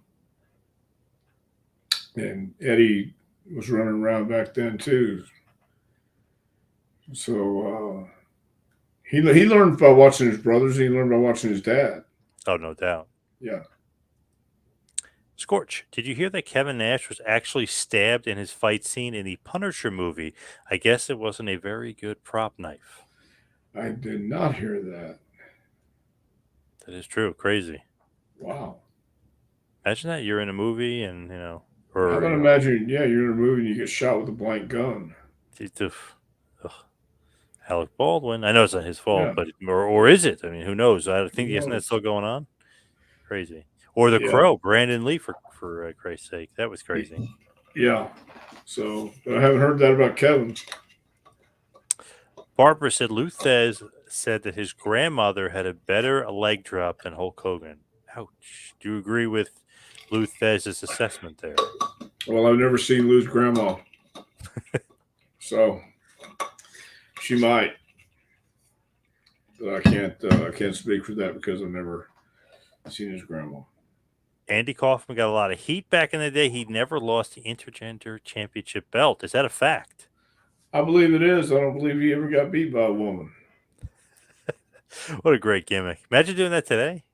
and Eddie was running around back then too. So he learned by watching his brothers. He learned by watching his dad. Oh, no doubt. Yeah. Scorch, did you hear that Kevin Nash was actually stabbed in his fight scene in the Punisher movie? I guess it wasn't a very good prop knife. I did not hear that. That is true. Crazy. Imagine that you're in a movie and How or about imagine, yeah, you're in a movie and you get shot with a blank gun. ugh, Alec Baldwin. I know it's not his fault, Yeah, but or is it? I mean, who knows? I who think isn't that knows? still going on? Crazy. Or the Yeah, Crow, Brandon Lee, for Christ's sake, that was crazy. yeah. So I haven't heard that about Kevin. Barbara said Luthez said that his grandmother had a better leg drop than Hulk Hogan. Ouch. Do you agree with Luthez's assessment there? Well, I've never seen Lou's grandma, so she might. But I can't speak for that because I've never seen his grandma. Andy Kaufman got a lot of heat back in the day. He never lost the intergender championship belt. Is that a fact? I believe it is. I don't believe he ever got beat by a woman. What a great gimmick. Imagine doing that today.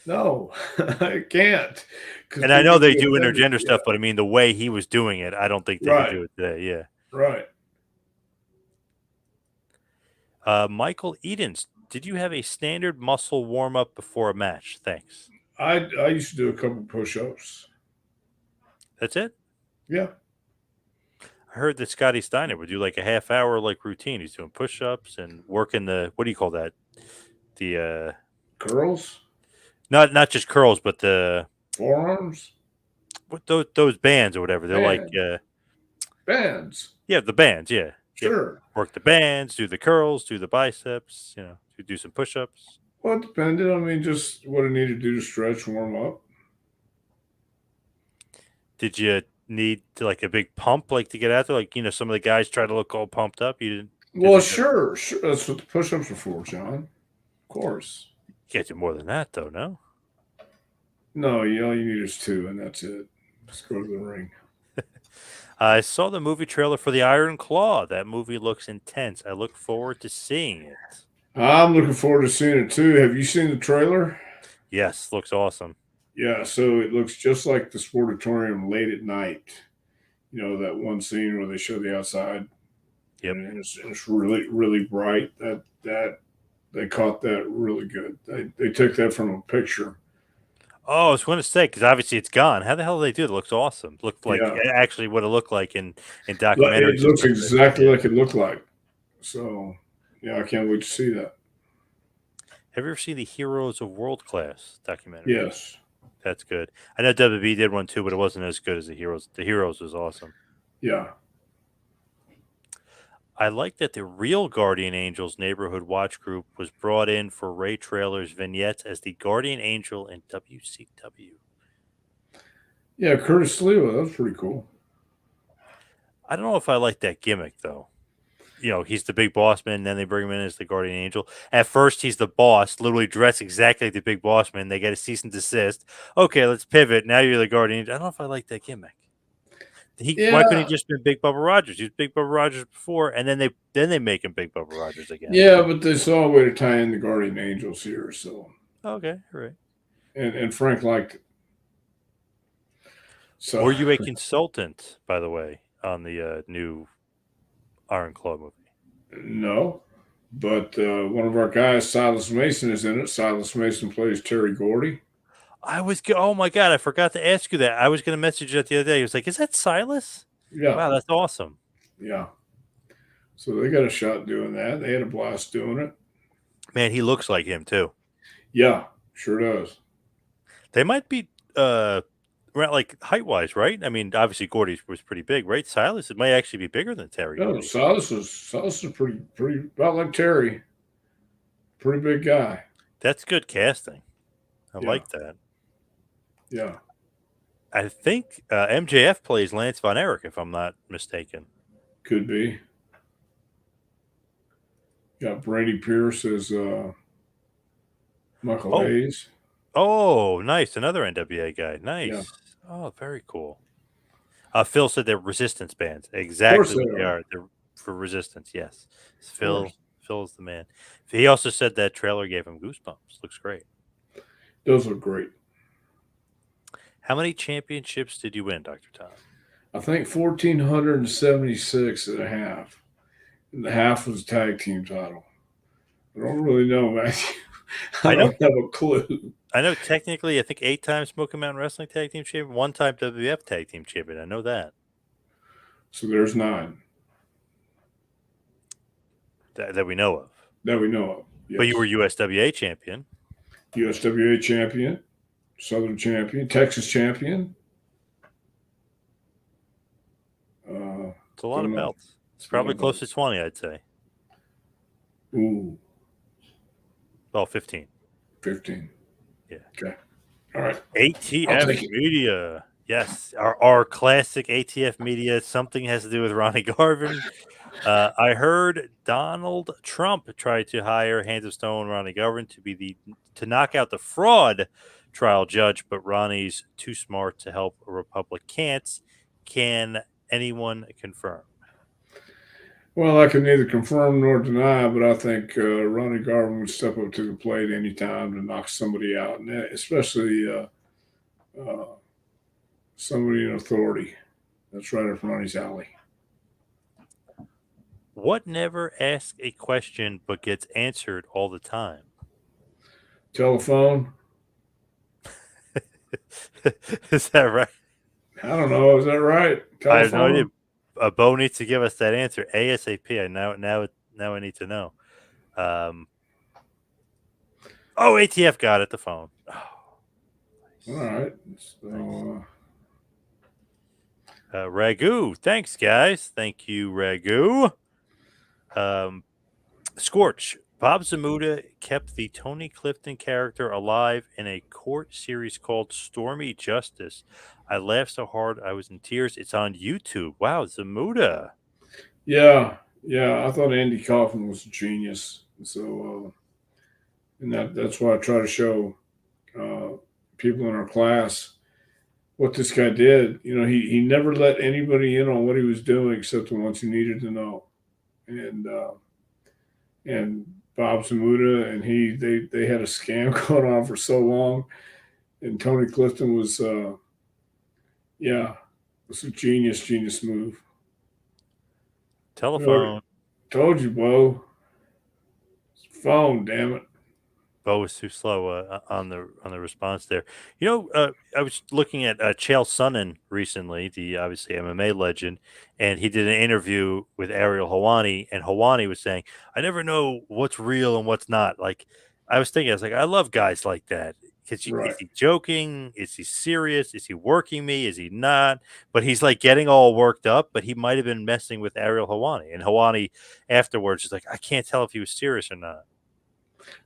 No, I can't. Because And I know people they get do offended. intergender Yeah, stuff, but I mean, the way he was doing it, I don't think they could right, do it today. Yeah. right. Michael Edens, did you have a standard muscle warm up before a match? Thanks. I used to do a couple push-ups. That's it. Yeah, I heard that Scotty Steiner would do like a half hour like routine. He's doing push ups and working the what do you call that? The curls, not just curls, but the forearms, what those bands or whatever. They're like band, bands. yeah, the bands. Yeah, yep. Sure. Work the bands, do the curls, do the biceps. Do some push ups. Well, it depended. I mean, just what I needed to do to stretch, warm up. Did you need to like a big pump like to get out there? Like some of the guys try to look all pumped up. You didn't. Well, sure, sure. That's what the push-ups are for, John. Of course. Can't do more than that though. No. No, all you need is two, and that's it. Just go to the ring. I saw the movie trailer for the Iron Claw. That movie looks intense. I look forward to seeing it. I'm looking forward to seeing it too. Have you seen the trailer? Yes, looks awesome. Yeah, so it looks just like the Sportatorium late at night. You know, that one scene where they show the outside. Yep. And it's really, really bright. That they caught that really good. They took that from a picture. Oh, I was going to say because obviously it's gone. How the hell did they do it? It looks awesome. Looked like Yeah. actually what it looked like in It documentaries. looks exactly like it looked like. So yeah, I can't wait to see that. Have you ever seen the Heroes of World Class documentary? Yes. That's good. I know WB did one too, but it wasn't as good as the Heroes. The Heroes was awesome. Yeah. I like that the real Guardian Angels neighborhood watch group was brought in for Ray Trailer's vignettes as the Guardian Angel in WCW. Yeah, Curtis Sliwa, that was pretty cool. I don't know if I like that gimmick though. He's the big boss man, and then they bring him in as the Guardian Angel. At first, he's the boss, literally dressed exactly like the big boss man. They get a cease and desist. Okay, let's pivot. Now you're the Guardian Angel. I don't know if I like that gimmick. Why couldn't he Yeah. just been Big Bubba Rogers? He was Big Bubba Rogers before, and then they make him Big Bubba Rogers again. Yeah, but they saw a way to tie in the Guardian Angels here, so Okay, all right. and Frank liked it. So Were you a consultant, by the way, on the new Iron Claw movie? no. But one of our guys, Silas Mason, is in it. Silas Mason plays Terry Gordy. Oh my God, I forgot to ask you that. I was going to message you that the other day. He was like, is that Silas? Yeah. Wow, that's awesome. Yeah. So they got a shot doing that. They had a blast doing it. Man, he looks like him too. Yeah, sure does. They might be like height wise, right? I mean, obviously Gordy was pretty big, right? Silas, it might actually be bigger than Terry No, Gordy. Silas is pretty about like Terry. Pretty big guy. That's good casting. I Yeah. like that. Yeah. I think MJF plays Lance Von Erich, if I'm not mistaken. Could be. Got Brady Pierce as Michael Hayes. Oh, nice. Another NWA guy. Nice. Yeah. Oh, very cool. Phil said they're resistance bands. Exactly what they are. They're for resistance, yes. Phil's the man. He also said that trailer gave him goosebumps. Looks great. Those look great. How many championships did you win, Dr. Tom? I think 1,476 and a half. And the half was tag team title. I don't really know, Matthew. I don't have a clue. I know technically, I think 8 times Smoky Mountain Wrestling Tag Team Champion, 1 time WWF Tag Team Champion. I know that. So there's 9 That we know of. that we know of. Yes. But you were USWA champion. USWA champion, Southern champion, Texas champion. It's a lot of belts. It's probably close to 20, I'd say. Ooh. Well, 15. 15. Yeah. Okay. All right. ATF Media. Yes, our classic ATF Media. Something has to do with Ronnie Garvin. I heard Donald Trump tried to hire Hands of Stone Ronnie Garvin to knock out the fraud trial judge, but Ronnie's too smart to help a Republicans. Can anyone confirm? Well, I can neither confirm nor deny, but I think Ronnie Garvin would step up to the plate anytime to knock somebody out, and especially somebody in authority. That's right up Ronnie's alley. What never asks a question but gets answered all the time? Telephone. Is that right? I don't know. Is that right? Telephone? I have no idea. Bo needs to give us that answer ASAP. Now I need to know. ATF got it. The phone. All right. So, Ragu. Thanks, guys. Thank you, Ragu. Scorch. Bob Zamuda kept the Tony Clifton character alive in a court series called Stormy Justice. I laughed so hard I was in tears. It's on YouTube. Wow, Zamuda. Yeah. I thought Andy Kaufman was a genius. So, and that's why I try to show people in our class what this guy did. You know, he never let anybody in on what he was doing except the ones who needed to know. And Bob Zamuda and they had a scam going on for so long, and Tony Clifton was a genius move. Telephone. Told you, Bo. Phone, damn it. Bo was too slow on the response there. You know, I was looking at Chael Sonnen recently, the obviously MMA legend, and he did an interview with Ariel Helwani, and Helwani was saying, "I never know what's real and what's not." Like, I was thinking, I was like, I love guys like that. Is he joking? Is he serious? Is he working me? Is he not? But he's like getting all worked up, but he might have been messing with Ariel Helwani. And Helwani afterwards is like, I can't tell if he was serious or not.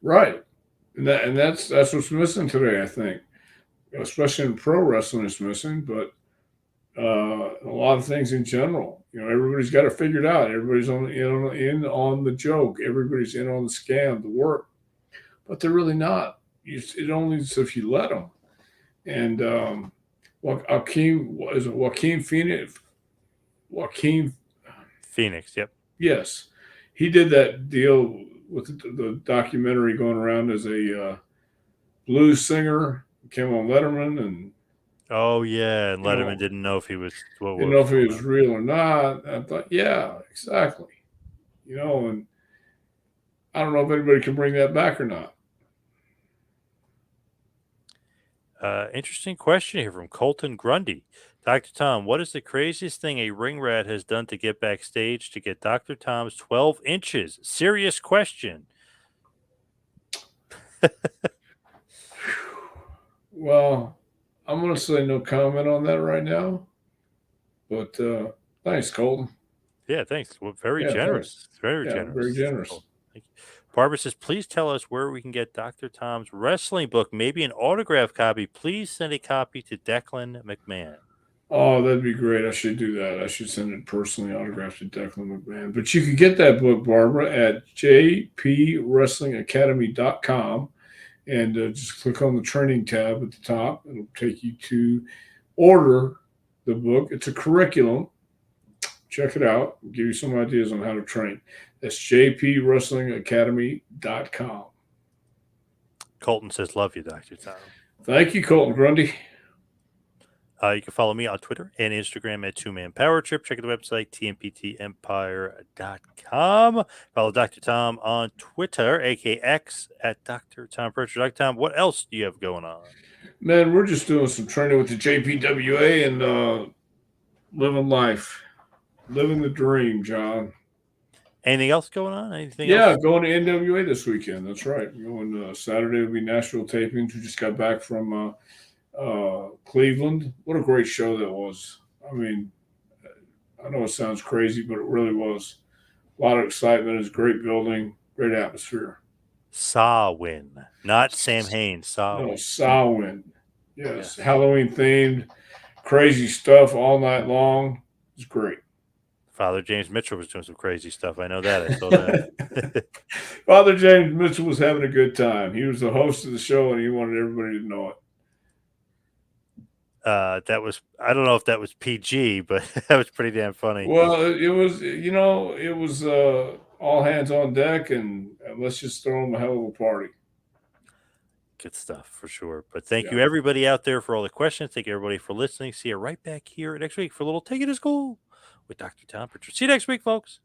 Right. And that's what's missing today, I think. Especially in pro wrestling, it's missing, but a lot of things in general. You know, everybody's got it figured out. Everybody's in on the joke. Everybody's in on the scam, the work, but they're really not. It only is if you let them. And Joaquin Phoenix? Joaquin Phoenix, yep. Yes, he did that deal with the documentary going around as a blues singer. Came on Letterman, and and Letterman didn't know if he was real or not. I thought, yeah, exactly. You know, and I don't know if anybody can bring that back or not. Interesting question here from Colton Grundy. Dr. Tom, what is the craziest thing a ring rat has done to get backstage to get Dr. Tom's 12 inches? Serious question. Well, I'm going to say no comment on that right now. But thanks, Colton. Yeah, thanks. Well, very generous. Thanks. Very generous. Very generous. Cool. Thank you. Barbara says, please tell us where we can get Dr. Tom's wrestling book, maybe an autograph copy. Please send a copy to Declan McMahon. Oh, that'd be great. I should do that. I should send it personally autographed to Declan McMahon. But you can get that book, Barbara, at jpwrestlingacademy.com. And just click on the training tab at the top. It'll take you to order the book. It's a curriculum. Check it out. I'll give you some ideas on how to train. That's jpwrestlingacademy.com. Colton says, love you, Dr. Tom. Thank you, Colton Grundy. You can follow me on Twitter and Instagram at 2Man Power Trip. Check out the website, tmptempire.com. Follow Dr. Tom on Twitter, aka X, at Dr. Tom Prichard. Dr. Tom, what else do you have going on? Man, we're just doing some training with the JPWA and living life, living the dream, John. Anything else going on? Anything Yeah, else? going to NWA this weekend. That's right. Going Saturday will be Nashville tapings. We just got back from Cleveland. What a great show that was. I mean, I know it sounds crazy, but it really was. A lot of excitement. It's a great building, great atmosphere. Sawin, not Sam Haines. No, Sawin. Samhain. Yes, Halloween themed, crazy stuff all night long. It's great. Father James Mitchell was doing some crazy stuff. I know that. I saw that. Father James Mitchell was having a good time. He was the host of the show, and he wanted everybody to know it. That was, I don't know if that was PG, but that was pretty damn funny. Well, it was, it was all hands on deck, and let's just throw them a hell of a party. Good stuff for sure. But thank you, everybody out there, for all the questions. Thank you, everybody, for listening. See you right back here next week for a little Take It to School with Dr. Tom Prichard. See you next week, folks.